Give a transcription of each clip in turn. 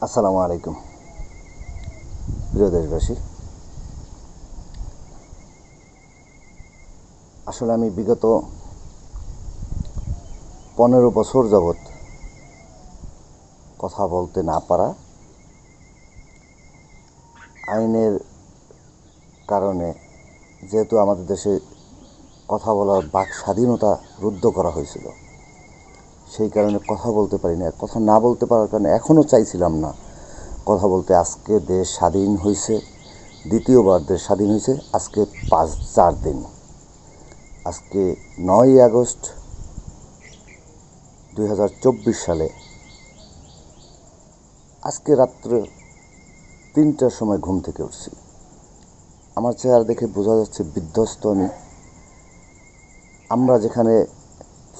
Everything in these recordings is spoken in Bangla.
আসসালামু আলাইকুম প্রিয় দেশবাসী। আসলে আমি বিগত 15 বছর যাবৎ কথা বলতে না পারা, আইনের কারণে, যেহেতু আমাদের দেশে কথা বলার বাক স্বাধীনতা রুদ্ধ করা হয়েছিল, সেই কারণে কথা বলতে পারি না। কথা না বলতে পারার কারণে এখনও চাইছিলাম না কথা বলতে। আজকে দেশ স্বাধীন হয়েছে, দ্বিতীয়বার দেশ স্বাধীন হয়েছে আজকে 4 দিন। আজকে 9ই আগস্ট 2024 সালে। আজকে রাত্রে 3টার সময় ঘুম থেকে উঠছি। আমার চেহারা দেখে বোঝা যাচ্ছে বিধ্বস্ত আমি। আমরা যেখানে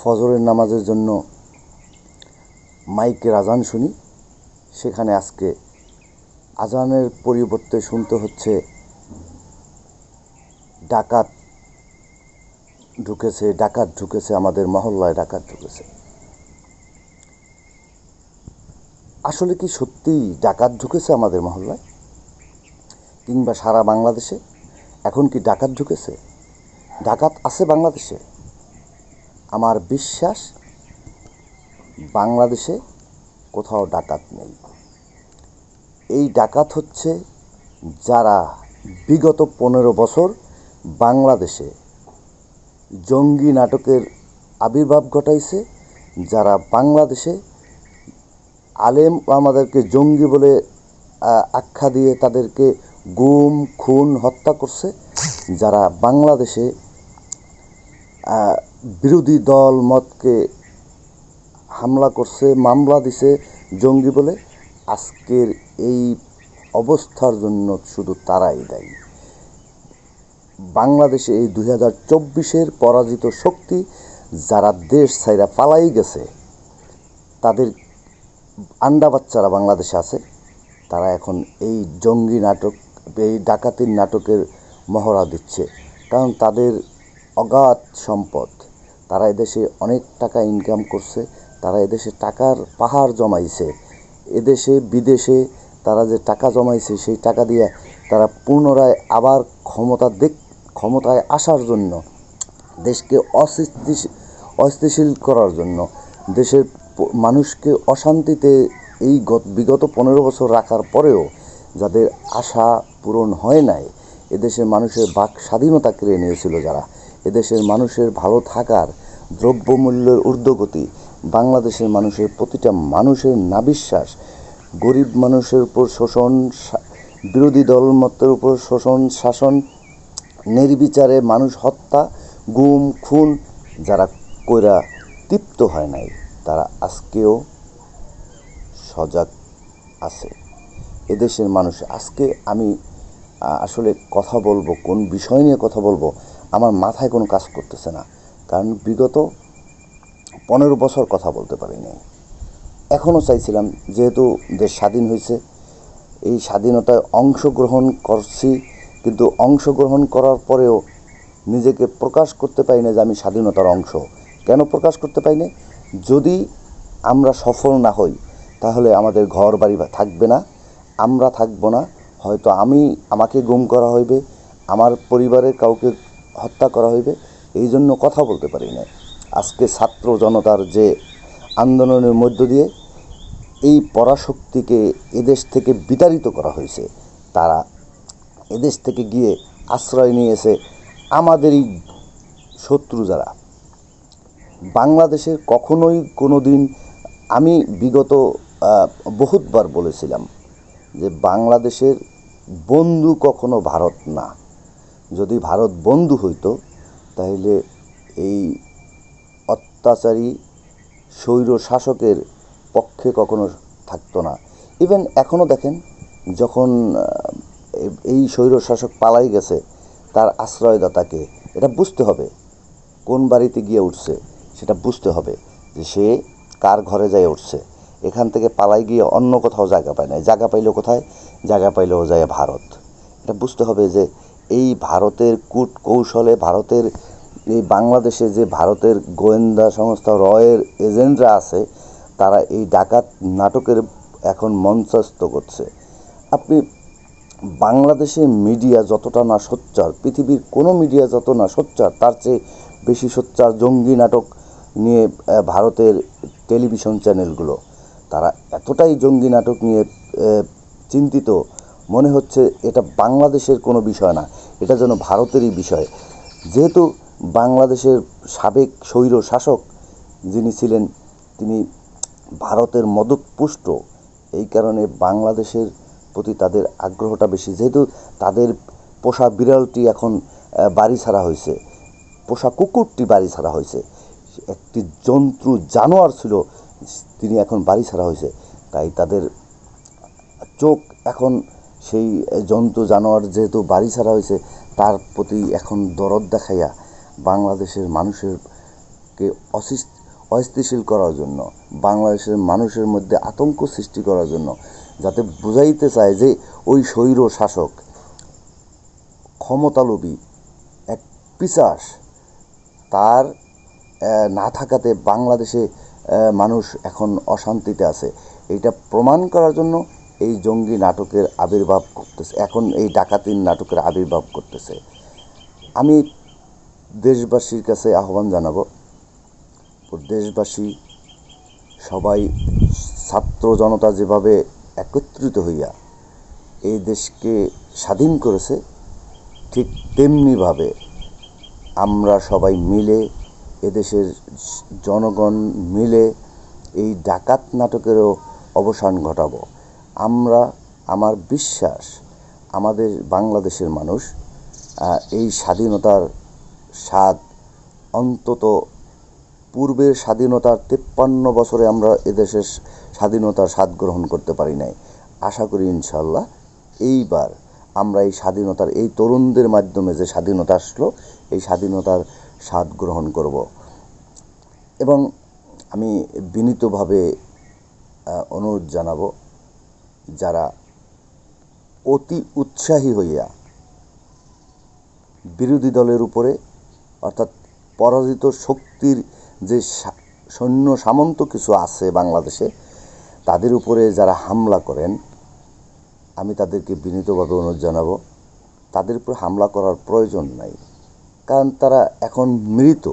ফজরের নামাজের জন্য মাইকের আজান শুনি, সেখানে আজকে আজানের পরিবর্তে শুনতে হচ্ছে ডাকাত ঢুকেছে, আমাদের মহল্লায় ডাকাত ঢুকেছে। আসলে কি সত্যিই ডাকাত ঢুকেছে আমাদের মহল্লায় কিংবা সারা বাংলাদেশে? এখন কি ডাকাত ঢুকেছে? ডাকাত আছে বাংলাদেশে? আমার বিশ্বাস বাংলাদেশে কোথাও ডাকাত নেই। এই ডাকাত হচ্ছে যারা বিগত 15 বছর বাংলাদেশে জঙ্গি নাটকের আবির্ভাব ঘটাইছে, যারা বাংলাদেশে আলেম আমাদেরকে জঙ্গি বলে আখ্যা দিয়ে তাদেরকে গুম খুন হত্যা করছে, যারা বাংলাদেশে বিরোধী দল মতকে হামলা করছে, মামলা দিছে জঙ্গি বলে। আজকের এই অবস্থার জন্য শুধু তারাই দায়ী। বাংলাদেশে এই 2024-এর পরাজিত শক্তি যারা দেশ ছাইরা পালাই গেছে, তাদের আন্ডা বাচ্চারা বাংলাদেশে আছে, তারা এখন এই জঙ্গি নাটক, এই ডাকাতির নাটকের মহড়া দিচ্ছে। কারণ তাদের অগাধ সম্পদ, তারা এদেশে অনেক টাকা ইনকাম করছে, তারা এদেশে টাকার পাহাড় জমাইছে। এদেশে বিদেশে তারা যে টাকা জমাইছে, সেই টাকা দিয়ে তারা পুনরায় আবার ক্ষমতায় আসার জন্য, দেশকে অস্থিতিশীল করার জন্য, দেশের মানুষকে অশান্তিতে এই বিগত 15 বছর রাখার পরেও যাদের আশা পূরণ হয় নাই, এদেশের মানুষের বাক স্বাধীনতা কেড়ে নিয়েছিল যারা, এদেশের মানুষের ভালো থাকার, দ্রব্যমূল্যের ঊর্ধ্বগতি, বাংলাদেশের মানুষের প্রতিটা মানুষের নাবিশ্বাস, গরিব মানুষের উপর শোষণ, বিরোধী দলমতের উপর শোষণ শাসন, নির্বিচারে মানুষ হত্যা, গুম খুন যারা কইরা তৃপ্ত হয় নাই, তারা আজকেও সজাগ আছে। এদেশের মানুষ আজকে আমি আসলে কথা বলবো, কোন বিষয় নিয়ে কথা বলবো আমার মাথায় কোনো কাজ করতেছে না। কারণ বিগত 15 বছর কথা বলতে পারিনি। এখনও চাইছিলাম, যেহেতু দেশ স্বাধীন হয়েছে, এই স্বাধীনতায় অংশগ্রহণ করছি, কিন্তু অংশগ্রহণ করার পরেও নিজেকে প্রকাশ করতে পারি না যে আমি স্বাধীনতার অংশ। কেন প্রকাশ করতে পারি না? যদি আমরা সফল না হই, তাহলে আমাদের ঘর বাড়ি থাকবে না, আমরা থাকব না, হয়তো আমাকে গুম করা হইবে, আমার পরিবারের কাউকে হত্যা করা হইবে। এই জন্য কথা বলতে পারি না। আজকে ছাত্র জনতার যে আন্দোলনের মধ্য দিয়ে এই পরাশক্তিকে এদেশ থেকে বিতাড়িত করা হয়েছে, তারা এদেশ থেকে গিয়ে আশ্রয় নিয়েছে আমাদেরই শত্রু যারা। বাংলাদেশের কখনোই কোনো দিন, আমি বিগত বহুতবার বলেছিলাম যে বাংলাদেশের বন্ধু কখনো ভারত না। যদি ভারত বন্ধু হইতো, তাহলে এই অত্যাচারী স্বৈর শাসকের পক্ষে কখনো থাকতো না। ইভেন এখনও দেখেন, যখন এই স্বৈর শাসক পালাই গেছে, তার আশ্রয়দাতাকে এটা বুঝতে হবে, কোন বাড়িতে গিয়ে উঠছে সেটা বুঝতে হবে যে সে কার ঘরে যায় উঠছে। এখান থেকে পালাই গিয়ে অন্য কোথাও জায়গা পায় না, জায়গা পাইলো কোথায়? জায়গা পাইলো যায় ভারত। এটা বুঝতে হবে যে এই ভারতের কূট কৌশলে, ভারতের এই বাংলাদেশে যে ভারতের গোয়েন্দা সংস্থা রয়ের এজেন্টরা আছে, তারা এই ডাকাত নাটকের এখন মঞ্চস্থ করছে। আপনি বাংলাদেশে মিডিয়া যতটা না সোচ্চার, পৃথিবীর কোনো মিডিয়া যত না সোচ্চার, তার চেয়ে বেশি সোচ্চার জঙ্গি নাটক নিয়ে ভারতের টেলিভিশন চ্যানেলগুলো। তারা এতটাই জঙ্গি নাটক নিয়ে চিন্তিত, মনে হচ্ছে এটা বাংলাদেশের কোনো বিষয় না, এটা যেন ভারতেরই বিষয়। যেহেতু বাংলাদেশের সাবেক স্বৈর শাসক যিনি ছিলেন, তিনি ভারতের মদতপুষ্ট, এই কারণে বাংলাদেশের প্রতি তাদের আগ্রহটা বেশি। যেহেতু তাদের পোষা বিড়ালটি এখন বাড়ি ছাড়া হয়েছে, পোষা কুকুরটি বাড়ি ছাড়া হয়েছে, একটি জন্তু জানোয়ার ছিল, তিনি এখন বাড়ি ছাড়া হয়েছে, তাই তাদের চোখ এখন সেই জন্তু জানোয়ার যেহেতু বাড়ি ছাড়া হয়েছে, তার প্রতি এখন দরদ দেখাইয়া বাংলাদেশের মানুষেরকে অস্থিতিশীল করার জন্য, বাংলাদেশের মানুষের মধ্যে আতঙ্ক সৃষ্টি করার জন্য, যাতে বুঝাইতে চায় যে ওই স্বৈর শাসক ক্ষমতালোভী এক পিশাচ, তার না থাকাতে বাংলাদেশে মানুষ এখন অশান্তিতে আছে। এইটা প্রমাণ করার জন্য এই জঙ্গি নাটকের আবির্ভাব করতেছে, এখন এই ডাকাতির নাটকের আবির্ভাব করতেছে। আমি দেশবাসীর কাছে আহ্বান জানাবো, দেশবাসী সবাই, ছাত্র জনতা যেভাবে একত্রিত হইয়া এই দেশকে স্বাধীন করেছে, ঠিক তেমনিভাবে আমরা সবাই মিলে, এদেশের জনগণ মিলে এই ডাকাত নাটকেরও অবসান ঘটাবো। আমার বিশ্বাস, আমাদের বাংলাদেশের মানুষ এই স্বাধীনতার স্বাদ, অন্তত পূর্বের স্বাধীনতার 53 বছরে আমরা এদেশের স্বাধীনতার স্বাদ গ্রহণ করতে পারি নাই। আশা করি ইনশাল্লাহ এইবার আমরা এই স্বাধীনতার, এই তরুণদের মাধ্যমে যে স্বাধীনতা আসলো, এই স্বাধীনতার স্বাদ গ্রহণ করব। এবং আমি বিনীতভাবে অনুরোধ জানাবো, যারা অতি উৎসাহী হইয়া বিরোধী দলের উপরে, অর্থাৎ পরাজিত শক্তির যে সৈন্য সামন্ত কিছু আছে বাংলাদেশে, তাদের উপরে যারা হামলা করেন, আমি তাদেরকে বিনীতভাবে অনুরোধ জানাবো, তাদের উপর হামলা করার প্রয়োজন নাই, কারণ তারা এখন মৃত।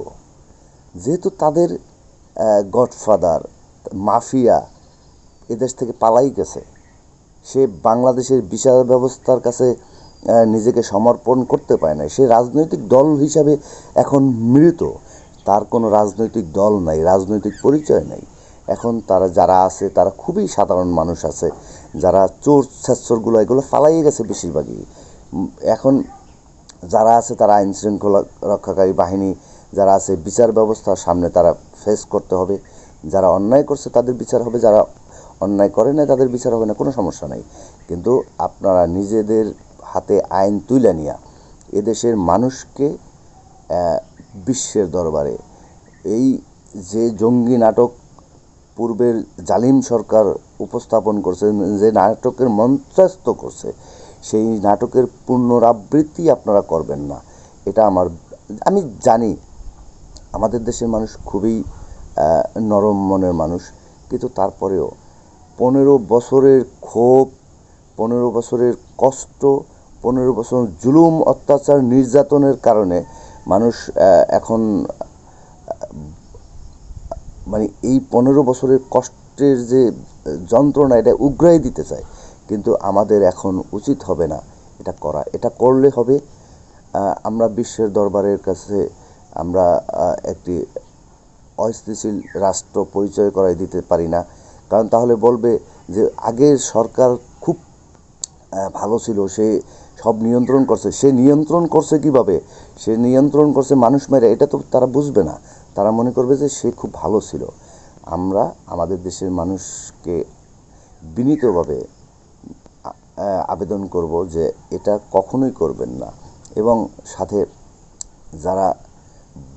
যেহেতু তাদের গডফাদার মাফিয়া এদেশ থেকে পালাই গেছে, সে বাংলাদেশের বিচার ব্যবস্থার কাছে নিজেকে সমর্পণ করতে পারে না, সে রাজনৈতিক দল হিসাবে এখন মৃত, তার কোনো রাজনৈতিক দল নাই, রাজনৈতিক পরিচয় নাই। এখন তারা যারা আছে, তারা খুবই সাধারণ মানুষ আছে, যারা চোর ছেচ্ছরগুলো এগুলো পালাই গেছে বেশিরভাগই। এখন যারা আছে তারা আইন শৃঙ্খলা রক্ষাকারী বাহিনী যারা আছে, বিচার ব্যবস্থার সামনে তারা ফেস করতে হবে। যারা অন্যায় করছে তাদের বিচার হবে, যারা অন্যায় করে না তাদের বিচার হবে না, কোনো সমস্যা নাই। কিন্তু আপনারা নিজেদের হাতে আইন তুলে নিয়া এদেশের মানুষকে বিশ্বের দরবারে এই যে জঙ্গি নাটক পূর্বের জালিম সরকার উপস্থাপন করছে, যে নাটকের মঞ্চস্থ করছে, সেই নাটকের পুনরাবৃত্তি আপনারা করবেন না। এটা আমি জানি আমাদের দেশের মানুষ খুবই নরম মনের মানুষ, কিন্তু তারপরেও 15 বছরের ক্ষোভ, 15 বছরের কষ্ট, 15 বছর জুলুম, অত্যাচার, নির্যাতনের কারণে মানুষ এখন মানে এই 15 বছরের কষ্টের যে যন্ত্রণা, এটা উগরাই দিতে চায়। কিন্তু আমাদের এখন উচিত হবে না এটা করা। এটা করলে হবে আমরা বিশ্বের দরবারের কাছে আমরা একটি অস্থিতিশীল রাষ্ট্র পরিচয় করাই দিতে পারি না, কারণ তাহলে বলবে যে আগের সরকার খুব ভালো ছিল, সে সব নিয়ন্ত্রণ করছে। সে নিয়ন্ত্রণ করছে কিভাবে? সে নিয়ন্ত্রণ করছে মানুষ মেরে, এটা তো তারা বুঝবে না। তারা মনে করবে যে সে খুব ভালো ছিল। আমরা আমাদের দেশের মানুষকে বিনীতভাবে আবেদন করব যে এটা কখনোই করবেন না। এবং সাথে যারা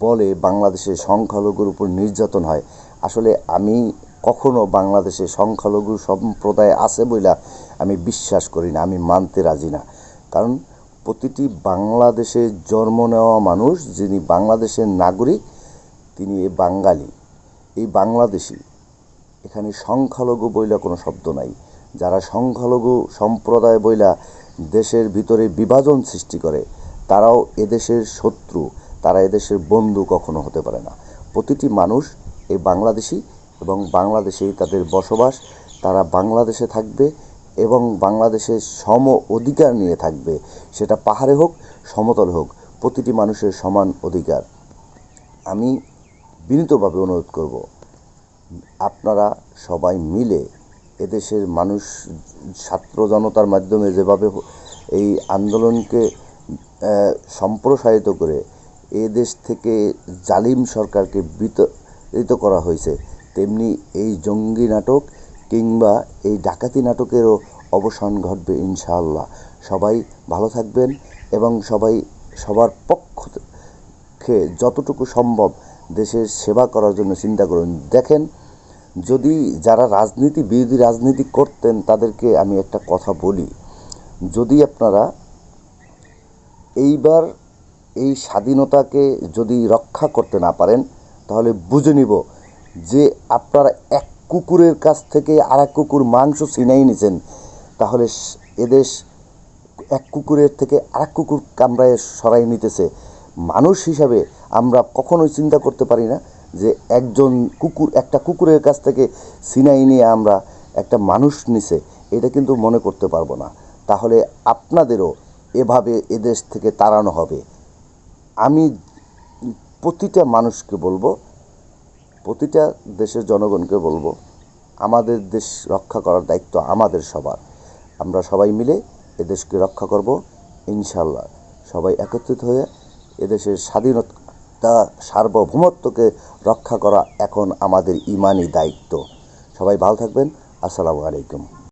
বলে বাংলাদেশে সংখ্যালঘুর উপর নির্যাতন হয়, আসলে আমি কখনো বাংলাদেশে সংখ্যালঘু সম্প্রদায় আছে বইলা আমি বিশ্বাস করি না, আমি মানতে রাজি না। কারণ প্রতিটি বাংলাদেশে জন্ম নেওয়া মানুষ, যিনি বাংলাদেশের নাগরিক, তিনি এই বাঙালি, এই বাংলাদেশি, এখানে সংখ্যালঘু বইলা কোনো শব্দ নাই। যারা সংখ্যালঘু সম্প্রদায় বইলা দেশের ভিতরে বিভাজন সৃষ্টি করে, তারাও এদেশের শত্রু, তারা এদেশের বন্ধু কখনো হতে পারে না। প্রতিটি মানুষ এই বাংলাদেশি এবং বাংলাদেশেই তাদের বসবাস। তারা বাংলাদেশে থাকবে এবং বাংলাদেশের সম অধিকার নিয়ে থাকবে। সেটা পাহাড়ে হোক, সমতল হোক, প্রতিটি মানুষের সমান অধিকার। আমি বিনীতভাবে অনুরোধ করব, আপনারা সবাই মিলে এদেশের মানুষ, ছাত্র জনতার মাধ্যমে যেভাবে এই আন্দোলনকে সম্প্রসারিত করে এ দেশ থেকে জালিম সরকারকে বিতাড়িত করা হয়েছে, তেমনি এই জঙ্গি নাটক কিংবা এই ডাকাতি নাটকেরও অবসান ঘটবে ইনশাআল্লাহ। সবাই ভালো থাকবেন এবং সবার পক্ষে যতটুকু সম্ভব দেশের সেবা করার জন্য চিন্তা করুন। দেখেন, যদি যারা বিরোধী রাজনীতি করতেন তাদেরকে আমি একটা কথা বলি, যদি আপনারা এইবার এই স্বাধীনতাকে যদি রক্ষা করতে না পারেন, তাহলে বুঝে নিব যে আপনারা এক কুকুরের কাছ থেকে আর এক কুকুর মাংস ছিনাই নিছেন। তাহলে এদেশ এক কুকুরের থেকে আর এক কুকুর কামড়ায় সরাই নিতেছে। মানুষ হিসাবে আমরা কখনোই চিন্তা করতে পারি না যে একটা কুকুরের কাছ থেকে ছিনাই নিয়ে আমরা একটা মানুষ নিছে, এটা কিন্তু মনে করতে পারবো না। তাহলে আপনাদেরও এভাবে এদেশ থেকে তাড়ানো হবে। আমি প্রতিটা মানুষকে বলবো, প্রতিটা দেশের জনগণকে বলবো, আমাদের দেশ রক্ষা করার দায়িত্ব আমাদের সবার। আমরা সবাই মিলে এদেশকে রক্ষা করব ইনশাল্লাহ। সবাই একত্রিত হয়ে এদেশের স্বাধীনতা, সার্বভৌমত্বকে রক্ষা করা এখন আমাদের ইমানি দায়িত্ব। সবাই ভালো থাকবেন। আসসালামু আলাইকুম।